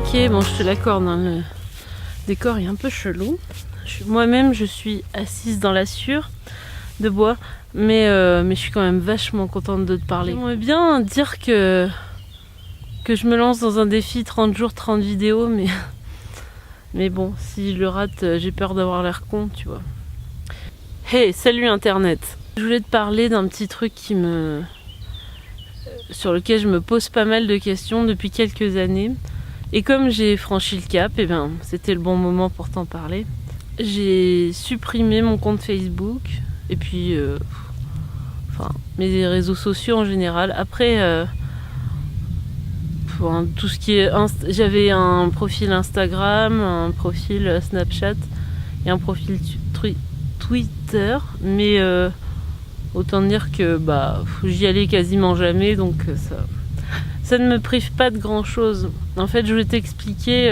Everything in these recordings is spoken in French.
Ok, bon, je te l'accorde, hein, le décor est un peu chelou. Moi-même, je suis assise dans la sûre de bois, mais je suis quand même vachement contente de te parler. J'aimerais bien dire que je me lance dans un défi 30 jours, 30 vidéos, mais bon, si je le rate, j'ai peur d'avoir l'air con, tu vois. Hey, salut Internet! Je voulais te parler d'un petit truc sur lequel je me pose pas mal de questions depuis quelques années. Et comme j'ai franchi le cap, eh ben, c'était le bon moment pour t'en parler. J'ai supprimé mon compte Facebook et puis mes réseaux sociaux en général. Après, tout ce qui est j'avais un profil Instagram, un profil Snapchat et un profil Twitter, mais autant dire que j'y allais quasiment jamais, donc ça ne me prive pas de grand chose. En fait, je voulais t'expliquer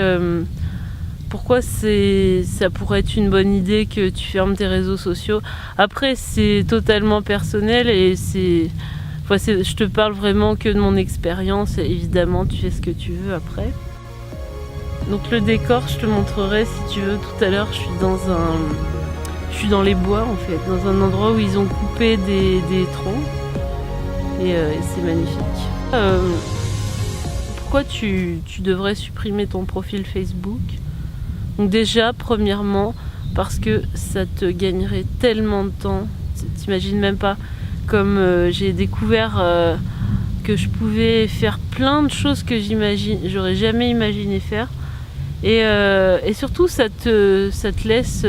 pourquoi ça pourrait être une bonne idée que tu fermes tes réseaux sociaux. Après, c'est totalement personnel et je te parle vraiment que de mon expérience. Évidemment, tu fais ce que tu veux après. Donc le décor, je te montrerai si tu veux tout à l'heure. Je suis dans les bois en fait, dans un endroit où ils ont coupé des troncs et c'est magnifique. Pourquoi tu devrais supprimer ton profil Facebook? Donc déjà, premièrement, parce que ça te gagnerait tellement de temps, t'imagines même pas, comme j'ai découvert que je pouvais faire plein de choses que j'aurais jamais imaginé faire, et surtout ça te laisse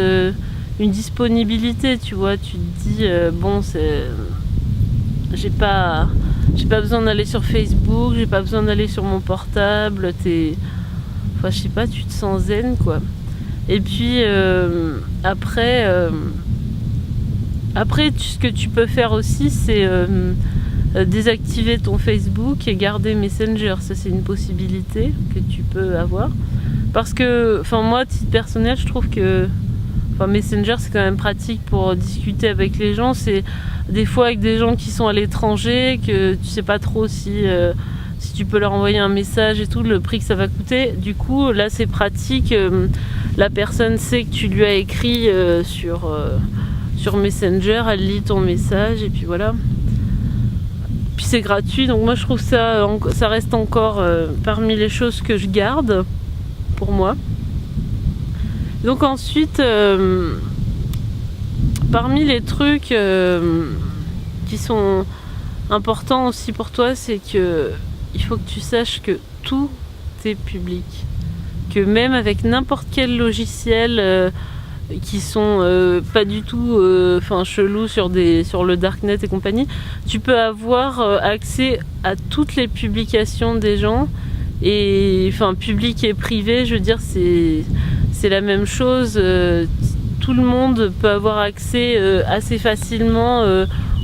une disponibilité, tu vois, tu te dis j'ai pas besoin d'aller sur Facebook, j'ai pas besoin d'aller sur mon portable, je sais pas, tu te sens zen quoi. Et puis après ce que tu peux faire aussi, c'est désactiver ton Facebook et garder Messenger. Ça, c'est une possibilité que tu peux avoir. Parce que, moi, à titre personnel, je trouve que Messenger, c'est quand même pratique pour discuter avec les gens. C'est des fois avec des gens qui sont à l'étranger, que tu sais pas trop si tu peux leur envoyer un message et tout, le prix que ça va coûter. Du coup, là, c'est pratique. La personne sait que tu lui as écrit sur Messenger, elle lit ton message et puis voilà. Puis c'est gratuit, donc moi je trouve ça reste encore parmi les choses que je garde pour moi. Donc ensuite, parmi les trucs qui sont importants aussi pour toi, c'est que il faut que tu saches que tout est public. Que même avec n'importe quel logiciel qui sont pas du tout chelous sur le darknet et compagnie, tu peux avoir accès à toutes les publications des gens, et public et privé, je veux dire, c'est la même chose. Tout le monde peut avoir accès assez facilement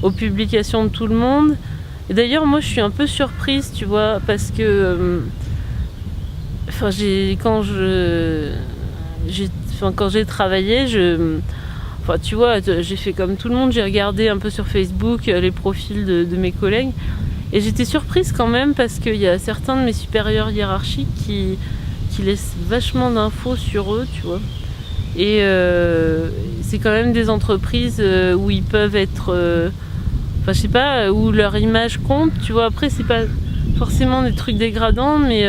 aux publications de tout le monde. Et d'ailleurs, moi je suis un peu surprise, tu vois, parce que quand j'ai travaillé, tu vois, j'ai fait comme tout le monde, j'ai regardé un peu sur Facebook les profils de mes collègues, et j'étais surprise quand même parce qu'il y a certains de mes supérieurs hiérarchiques qui laissent vachement d'infos sur eux, tu vois. Et c'est quand même des entreprises où ils peuvent être, je sais pas, où leur image compte, tu vois. Après, c'est pas forcément des trucs dégradants, mais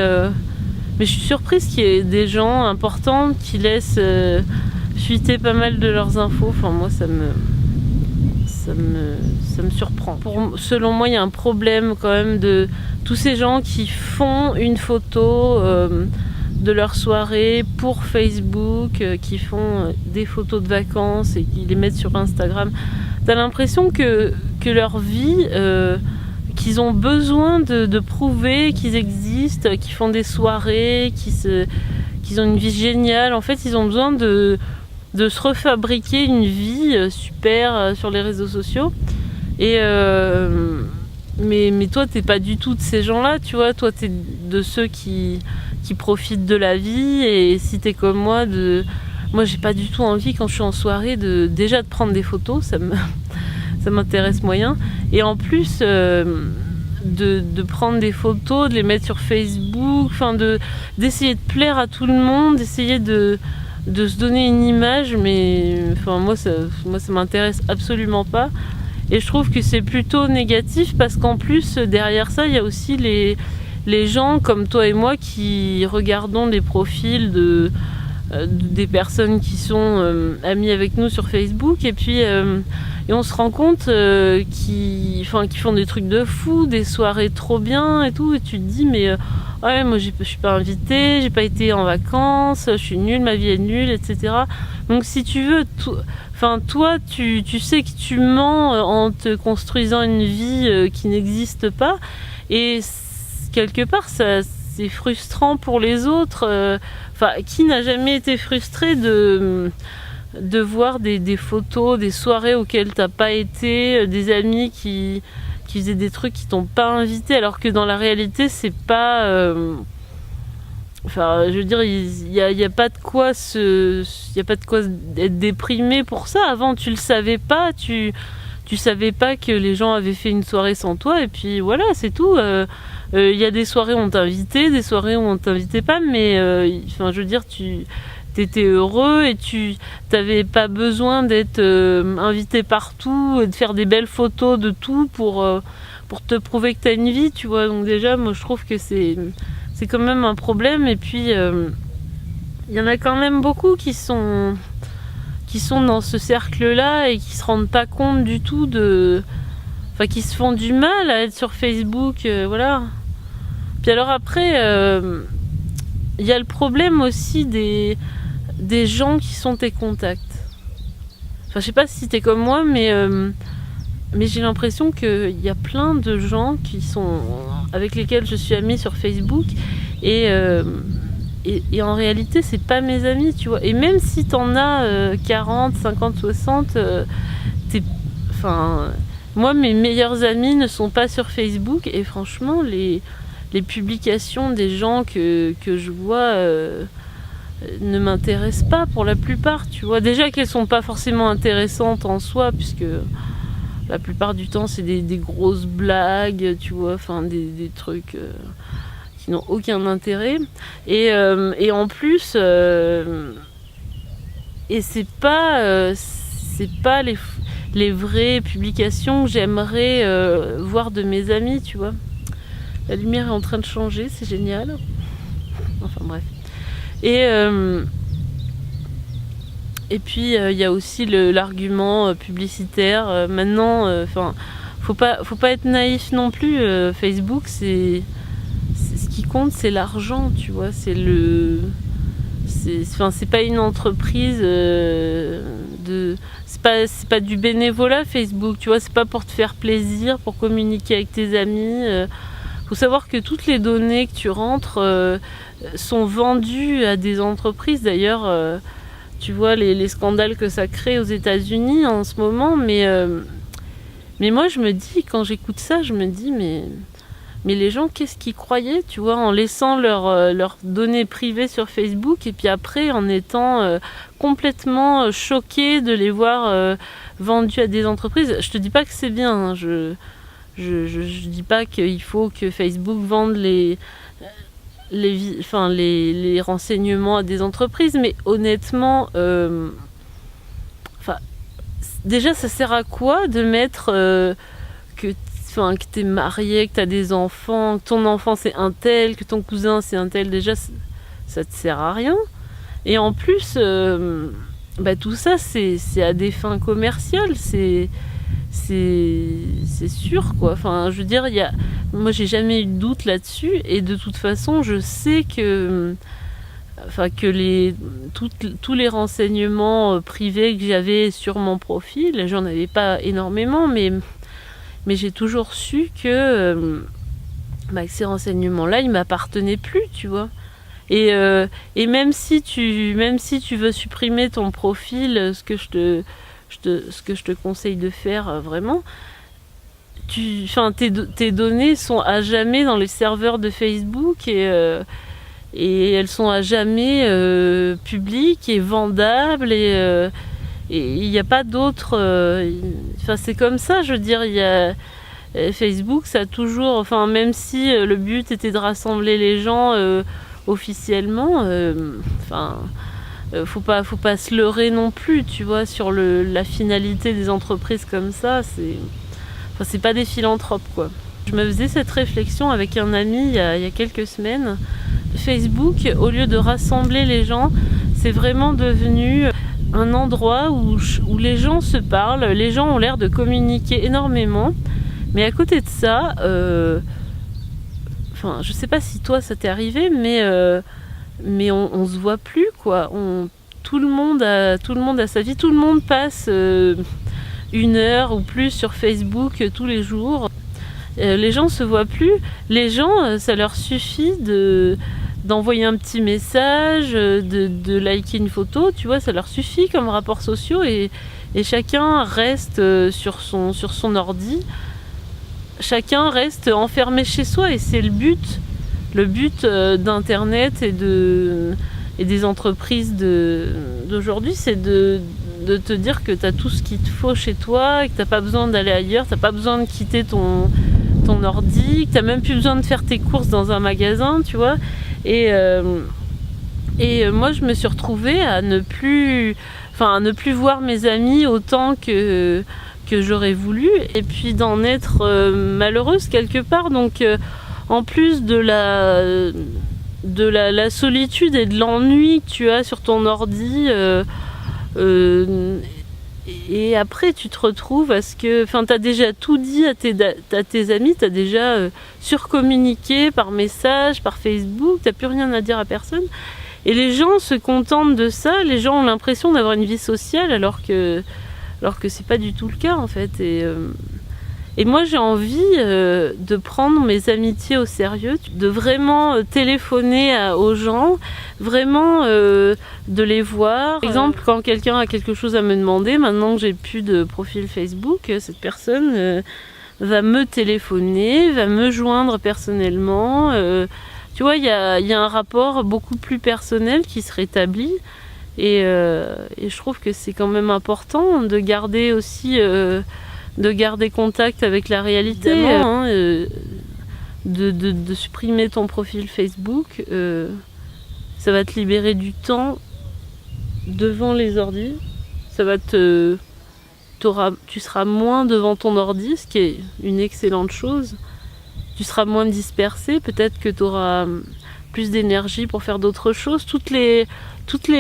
je suis surprise qu'il y ait des gens importants qui laissent fuiter pas mal de leurs infos. Moi, ça me surprend. Selon moi, il y a un problème quand même de tous ces gens qui font une photo de leur soirée pour Facebook, qui font des photos de vacances et qui les mettent sur Instagram. T'as l'impression que leur vie... qu'ils ont besoin de prouver qu'ils existent, qu'ils font des soirées, qu'ils ont une vie géniale. En fait, ils ont besoin de se refabriquer une vie super sur les réseaux sociaux. Et mais toi, t'es pas du tout de ces gens-là, tu vois. Toi, t'es de ceux qui profitent de la vie. Et si t'es comme moi, moi, j'ai pas du tout envie quand je suis en soirée de prendre des photos. Ça m'intéresse moyen. Et en plus, de prendre des photos, de les mettre sur Facebook, enfin d'essayer de plaire à tout le monde, d'essayer de se donner une image, mais enfin moi ça m'intéresse absolument pas. Et je trouve que c'est plutôt négatif parce qu'en plus derrière ça il y a aussi les gens comme toi et moi qui regardons les profils des personnes qui sont amies avec nous sur Facebook, et puis et on se rend compte qu'ils font des trucs de fou, des soirées trop bien et tout, et tu te dis mais ouais, moi je suis pas invitée, j'ai pas été en vacances, je suis nulle, ma vie est nulle, etc. Donc si tu veux, toi tu sais que tu mens en te construisant une vie qui n'existe pas, et quelque part c'est frustrant pour les autres. Qui n'a jamais été frustré de voir des photos, des soirées auxquelles t'as pas été, des amis qui faisaient des trucs qui t'ont pas invité, alors que dans la réalité c'est pas je veux dire, il y a pas de quoi être déprimé pour ça. Avant tu le savais pas, tu savais pas que les gens avaient fait une soirée sans toi, et puis voilà, c'est tout. Il y a des soirées où on t'invitait, des soirées où on t'invitait pas, mais je veux dire, t'étais heureux et tu t'avais pas besoin d'être invité partout et de faire des belles photos de tout pour te prouver que t'as une vie, tu vois. Donc déjà, moi je trouve que c'est quand même un problème. Et puis il y en a quand même beaucoup qui sont dans ce cercle-là et qui se rendent pas compte du tout qui se font du mal à être sur Facebook, voilà. Puis alors après, il y a le problème aussi des gens qui sont tes contacts. Je sais pas si t'es comme moi, mais j'ai l'impression qu'il y a plein de gens avec lesquels je suis amie sur Facebook, et en réalité c'est pas mes amis, tu vois. Et même si t'en as 40, 50, 60, moi mes meilleurs amis ne sont pas sur Facebook, et franchement les publications des gens que je vois ne m'intéressent pas pour la plupart, tu vois. Déjà qu'elles sont pas forcément intéressantes en soi, puisque la plupart du temps c'est des grosses blagues, tu vois, des trucs qui n'ont aucun intérêt, et en plus et c'est pas les vraies publications que j'aimerais voir de mes amis, tu vois. La lumière est en train de changer, c'est génial. Enfin bref. Et puis il y a aussi l'argument publicitaire. Maintenant, faut pas être naïf non plus. Facebook, c'est ce qui compte, c'est l'argent, tu vois. C'est pas une entreprise c'est pas du bénévolat, Facebook, tu vois. C'est pas pour te faire plaisir, pour communiquer avec tes amis. Faut savoir que toutes les données que tu rentres sont vendues à des entreprises. D'ailleurs, tu vois les scandales que ça crée aux États-Unis en ce moment, mais moi je me dis, quand j'écoute ça, je me dis mais les gens, qu'est-ce qu'ils croyaient, tu vois, en laissant leurs données privées sur Facebook, et puis après en étant complètement choqués de les voir vendues à des entreprises. Je te dis pas que c'est bien, hein, je dis pas qu'il faut que Facebook vende les renseignements à des entreprises, mais honnêtement, déjà ça sert à quoi de mettre que t'es marié, que t'as des enfants, que ton enfant c'est un tel, que ton cousin c'est un tel. Déjà ça te sert à rien, et en plus tout ça c'est à des fins commerciales, c'est sûr, quoi. Je veux dire, moi j'ai jamais eu de doute là-dessus, et de toute façon je sais que tous les renseignements privés que j'avais sur mon profil, j'en avais pas énormément, mais j'ai toujours su que ces renseignements-là, ils m'appartenaient plus, tu vois. Et même si tu veux supprimer ton profil, ce que je te conseille de faire vraiment, tes données sont à jamais dans les serveurs de Facebook, et elles sont à jamais publiques et vendables, et il n'y a pas d'autre. C'est comme ça, je veux dire, Facebook, ça a toujours, enfin même si le but était de rassembler les gens officiellement, faut pas se leurrer non plus, tu vois, sur la finalité des entreprises comme ça. C'est pas des philanthropes, quoi. Je me faisais cette réflexion avec un ami il y a quelques semaines. Facebook, au lieu de rassembler les gens, c'est vraiment devenu un endroit où les gens se parlent, les gens ont l'air de communiquer énormément. Mais à côté de ça, je sais pas si toi ça t'est arrivé, mais on se voit plus, quoi. Tout le monde a sa vie, tout le monde passe 1 heure ou plus sur Facebook tous les jours. Les gens se voient plus. Les gens, ça leur suffit d'envoyer un petit message, de liker une photo, tu vois, ça leur suffit comme rapports sociaux et chacun reste sur son ordi. Chacun reste enfermé chez soi et c'est le but d'internet et des entreprises d'aujourd'hui, c'est de te dire que tu as tout ce qu'il te faut chez toi et que tu n'as pas besoin d'aller ailleurs, tu n'as pas besoin de quitter ton ordi, que tu n'as même plus besoin de faire tes courses dans un magasin, tu vois. Et moi je me suis retrouvée à ne plus voir mes amis autant que j'aurais voulu, et puis d'en être malheureuse quelque part. Donc en plus de la solitude et de l'ennui que tu as sur ton ordi, et après tu te retrouves à ce que, t'as déjà tout dit à tes amis, t'as déjà surcommuniqué par message, par Facebook, t'as plus rien à dire à personne. Et les gens se contentent de ça, les gens ont l'impression d'avoir une vie sociale alors que c'est pas du tout le cas en fait. Et moi j'ai envie de prendre mes amitiés au sérieux, de vraiment téléphoner aux gens, vraiment de les voir. Par exemple, quand quelqu'un a quelque chose à me demander, maintenant que j'ai plus de profil Facebook, cette personne va me téléphoner, va me joindre personnellement. Tu vois, il y a un rapport beaucoup plus personnel qui se rétablit. Et je trouve que c'est quand même important de garder aussi contact avec la réalité, de supprimer ton profil Facebook, ça va te libérer du temps devant les ordis, tu seras moins devant ton ordi, ce qui est une excellente chose, tu seras moins dispersé, peut-être que tu auras plus d'énergie pour faire d'autres choses. Toutes les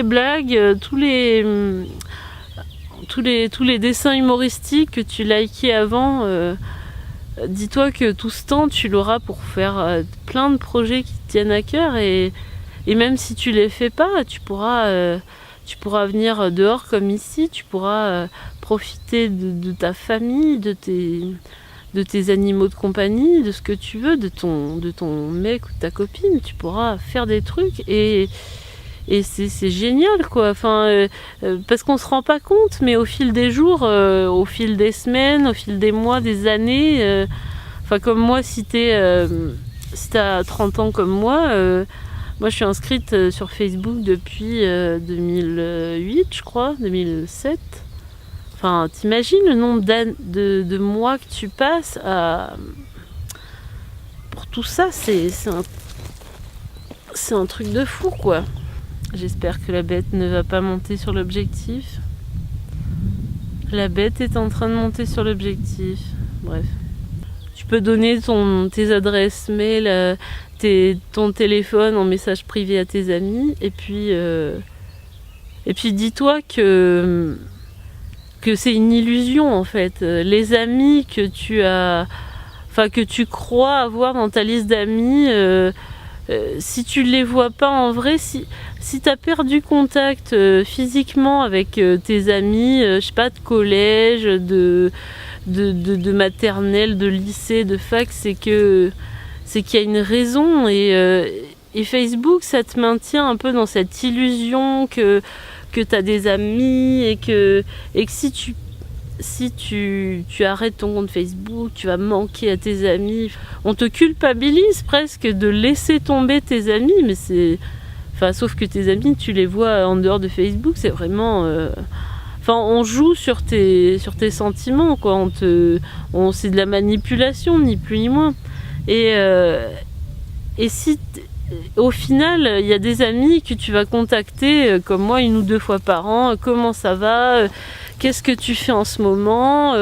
blagues, tous les dessins humoristiques que tu likais avant, dis-toi que tout ce temps tu l'auras pour faire plein de projets qui te tiennent à cœur, et même si tu les fais pas, tu pourras venir dehors comme ici, tu pourras profiter de ta famille, de tes animaux de compagnie, de ce que tu veux, de ton mec ou de ta copine. Tu pourras faire des trucs et c'est génial, quoi. Parce qu'on se rend pas compte, mais au fil des jours, au fil des semaines, au fil des mois, des années, comme moi, si t'as 30 ans comme moi je suis inscrite sur Facebook depuis 2008, je crois, 2007. T'imagines le nombre de mois que tu passes pour tout ça, c'est un truc de fou, quoi. J'espère que la bête ne va pas monter sur l'objectif. La bête est en train de monter sur l'objectif. Bref. Tu peux donner tes adresses mail, ton téléphone en message privé à tes amis. Et puis dis-toi que c'est une illusion en fait. Les amis que tu crois avoir dans ta liste d'amis, si tu les vois pas en vrai, si tu as perdu contact physiquement avec tes amis, je sais pas, de collège, de maternelle, de lycée, de fac, c'est qu'il y a une raison, et Facebook, ça te maintient un peu dans cette illusion que tu as des amis, et que si tu arrêtes ton compte Facebook, tu vas manquer à tes amis. On te culpabilise presque de laisser tomber tes amis, mais sauf que tes amis, tu les vois en dehors de Facebook, c'est vraiment Enfin, on joue sur tes sentiments, quoi. C'est de la manipulation, ni plus ni moins. Et si au final, il y a des amis que tu vas contacter, comme moi, 1 ou 2 fois par an, comment ça va, qu'est-ce que tu fais en ce moment,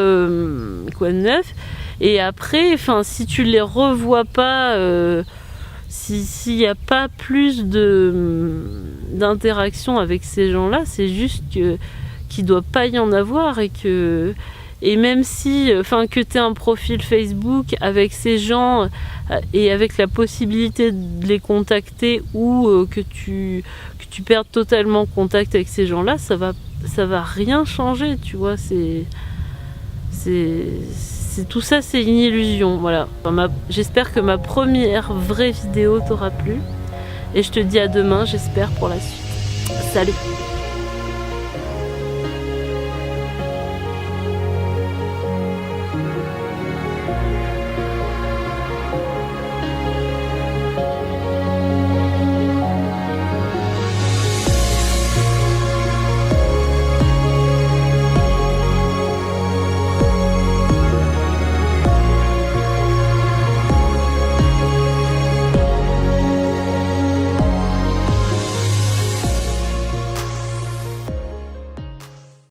quoi de neuf. Et après, enfin, si tu les revois pas, s'il n'y a pas plus d'interaction avec ces gens-là, c'est juste qu'il doit pas y en avoir et même si, enfin, que tu aies un profil Facebook avec ces gens et avec la possibilité de les contacter ou que tu perdes totalement contact avec ces gens-là, ça va rien changer, tu vois. Tout ça, c'est une illusion, voilà. Enfin, j'espère que ma première vraie vidéo t'aura plu et je te dis à demain, j'espère, pour la suite. Salut!